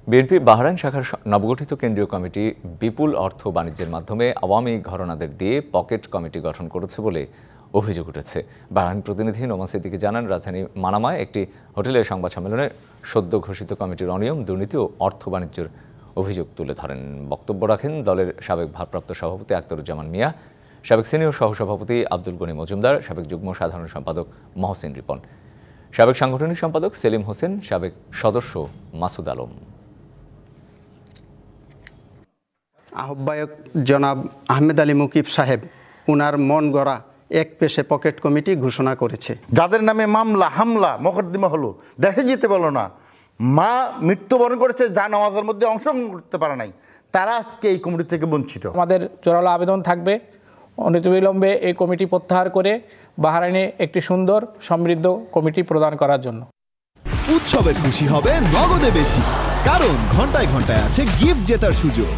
BNP Bahrain শাখার নবগঠিত কেন্দ্রীয় কমিটি বিপুল অর্থ বাণিজ্যের মাধ্যমে আওয়ামী ঘরানাদের দিয়ে পকেট কমিটি গঠন করেছে বলে অভিযোগ উঠেছে। বাহরাইন প্রতিনিধি নোমান সিদ্দিকী জানান, রাজধানী মানামায় একটি হোটেলের সংবাদ সম্মেলনে সদ্য ঘোষিত কমিটির অনিয়ম, দুর্নীতি ও অর্থ বাণিজ্যের অভিযোগ তুলে ধরেন। বক্তব্য রাখেন দলের সাবেক ভারপ্রাপ্ত সভাপতি আখতারুজ্জামান মিয়া, সাবেক সিনিয়র সহসভাপতি আব্দুল গনি মজুমদার, সাবেক যুগ্ম সাধারণ সম্পাদক মহসিন রিপন, সাবেক সাংগঠনিক সম্পাদক সেলিম হোসেন, সাবেক সদস্য মাসুদ আলম। আহ্বায়ক জনাব আহমেদ আলী মুকিব সাহেব উনার মন গড়া এক পেশে পকেট কমিটি ঘোষণা করেছে। যাদের নামে মামলা হামলা মোকদ্দমা হলো, দেখে যেতে বলো না, মা মৃত্যুবরণ করেছে, যা নামাজের মধ্যে অংশগ্রহণ করতে পারে নাই, তারা আজকে এই কমিটি থেকে বঞ্চিত। আমাদের জোরালো আবেদন থাকবে অনতিবিলম্বে এই কমিটি প্রত্যাহার করে বাহরাইনে একটি সুন্দর সমৃদ্ধ কমিটি প্রদান করার জন্য। উৎসবের খুশি হবে নগদে বেশি, কারণ ঘন্টায় ঘন্টায় আছে গিফট জেতার সুযোগ।